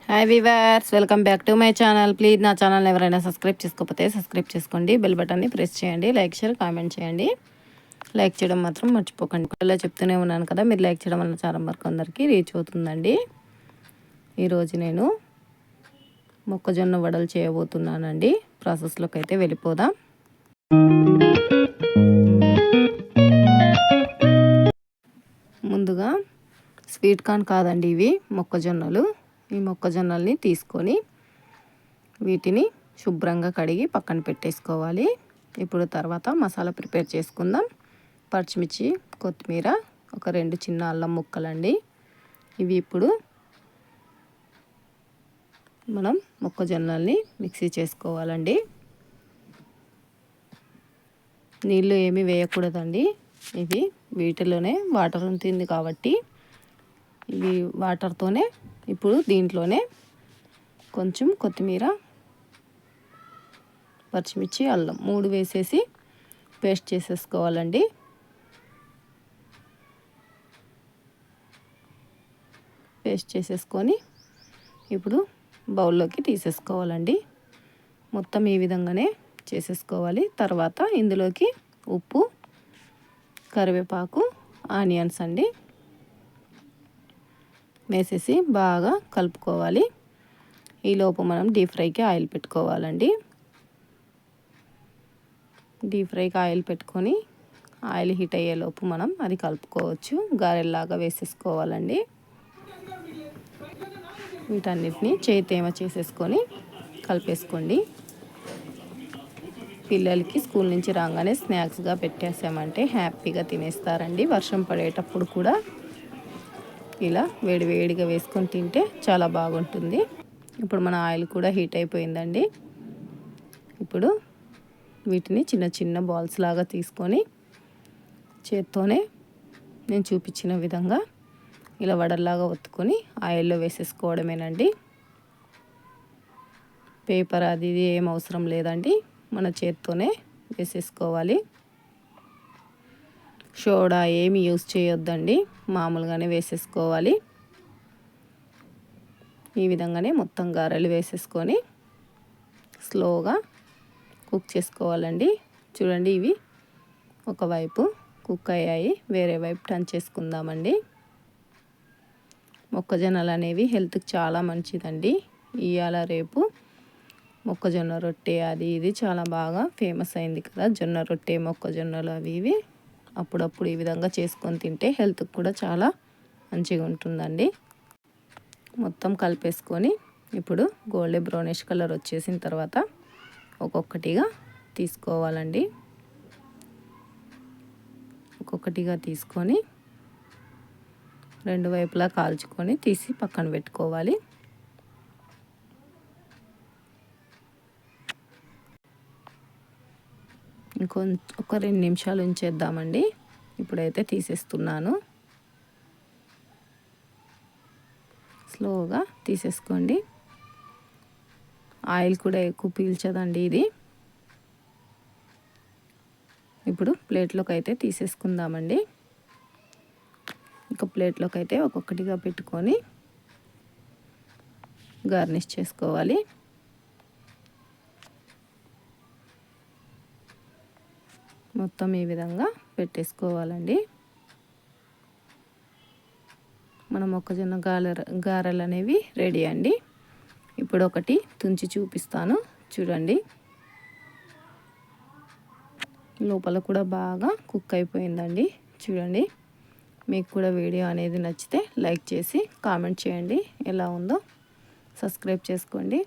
Hi weavers, welcome back to my channel. Please నా channel ఎవరైనా subscribe చేసుకోకపోతే subscribe చేసుకోండి. బెల్ బటన్ని ప్రెస్ చేయండి. లైక్ షేర్ కామెంట్ చేయండి. లైక్ చేయడం మాత్రం మర్చిపోకండి. ఇలా చెప్తూనే ఉన్నాను కదా, మీరు లైక్ చేయడం వల్ల చాలా వరకు అందరికీ రీచ్ అవుతుందండి. ఈరోజు నేను మొక్కజొన్న వడలు చేయబోతున్నానండి. ప్రాసెస్లోకి అయితే వెళ్ళిపోదాం. ముందుగా స్వీట్ కార్న్ కాదండి, ఇవి మొక్కజొన్నలు. ఈ మొక్కజొన్నల్ని తీసుకొని వీటిని శుభ్రంగా కడిగి పక్కన పెట్టేసుకోవాలి. ఇప్పుడు తర్వాత మసాలా ప్రిపేర్ చేసుకుందాం. పచ్చిమిర్చి, కొత్తిమీర, ఒక 2 చిన్న అల్లం ముక్కలండి. ఇవి ఇప్పుడు మనం మొక్కజొన్నల్ని మిక్సీ చేసుకోవాలండి. నీళ్ళు ఏమీ వేయకూడదండి. ఇవి వీటిలోనే వాటర్ ఉంటుంది కాబట్టి ఇవి వాటర్తోనే ఇప్పుడు దీంట్లోనే కొంచెం కొత్తిమీర, పచ్చిమిర్చి, అల్లం 3 వేసేసి పేస్ట్ చేసేసుకోవాలండి. పేస్ట్ చేసేసుకొని ఇప్పుడు బౌల్లోకి తీసేసుకోవాలండి. మొత్తం ఈ విధంగానే చేసేసుకోవాలి. తర్వాత ఇందులోకి ఉప్పు, కరివేపాకు, ఆనియన్స్ అండి వేసేసి బాగా కలుపుకోవాలి. ఈలోపు మనం డీప్ ఫ్రైకి ఆయిల్ పెట్టుకోవాలండి. డీప్ ఫ్రైకి ఆయిల్ పెట్టుకొని ఆయిల్ హీట్ అయ్యేలోపు మనం అది కలుపుకోవచ్చు. గారెల్లాగా వేసేసుకోవాలండి. వీటన్నిటిని చేతేమ చేసేసుకొని కలిపేసుకోండి. పిల్లలకి స్కూల్ నుంచి రాగానే స్నాక్స్గా పెట్టేసామంటే హ్యాపీగా తినేస్తారండి. వర్షం పడేటప్పుడు కూడా ఇలా వేడివేడిగా వేసుకొని తింటే చాలా బాగుంటుంది. ఇప్పుడు మన ఆయిల్ కూడా హీట్ అయిపోయిందండి. ఇప్పుడు వీటిని చిన్న చిన్న బాల్స్ లాగా తీసుకొని చేత్తోనే నేను చూపించిన విధంగా ఇలా వడల్లాగా ఒత్తుకొని ఆయిల్లో వేసేసుకోవడమేనండి. పేపర్ అది ఇది ఏం అవసరం లేదండి, మన చేత్తోనే వేసేసుకోవాలి. సోడా ఏమి యూజ్ చేయొద్దండి, మామూలుగానే వేసేసుకోవాలి. ఈ విధంగానే మొత్తం గారెలు వేసేసుకొని స్లోగా కుక్ చేసుకోవాలండి. చూడండి, ఇవి ఒకవైపు కుక్ అయ్యాయి, వేరే వైపు టర్న్ చేసుకుందామండి. మొక్కజొన్నలు అనేవి హెల్త్కి చాలా మంచిదండి. ఇవాళ రేపు మొక్కజొన్న రొట్టె అది ఇది చాలా బాగా ఫేమస్ అయింది కదా, జొన్న రొట్టె, మొక్కజొన్నలు అవి ఇవి. అప్పుడప్పుడు ఈ విధంగా చేసుకొని తింటే హెల్త్కి కూడా చాలా మంచిగా ఉంటుందండి. మొత్తం కలిపేసుకొని ఇప్పుడు గోల్డెన్ బ్రౌనిష్ కలర్ వచ్చేసిన తర్వాత ఒక్కొక్కటిగా తీసుకోవాలండి. ఒక్కొక్కటిగా తీసుకొని 2 వైపులా కాల్చుకొని తీసి పక్కన పెట్టుకోవాలి. ఒక 2 నిమిషాలు ఉంచేద్దామండి. ఇప్పుడైతే తీసేస్తున్నాను. స్లోగా తీసేసుకోండి. ఆయిల్ కూడా ఎక్కువ పీల్చదండి ఇది. ఇప్పుడు ప్లేట్లోకి అయితే తీసేసుకుందామండి. ఇంకా ప్లేట్లోకి అయితే ఒక్కొక్కటిగా పెట్టుకొని గార్నిష్ చేసుకోవాలి. మొత్తం ఈ విధంగా పెట్టేసుకోవాలండి. మన మొక్కజొన్న గారెలు అనేవి రెడీ అండి. ఇప్పుడు ఒకటి తుంచి చూపిస్తాను, చూడండి. లోపల కూడా బాగా కుక్ అయిపోయిందండి. చూడండి, మీకు కూడా వీడియో అనేది నచ్చితే లైక్ చేసి కామెంట్ చేయండి. ఎలా ఉందో సబ్స్క్రైబ్ చేసుకోండి.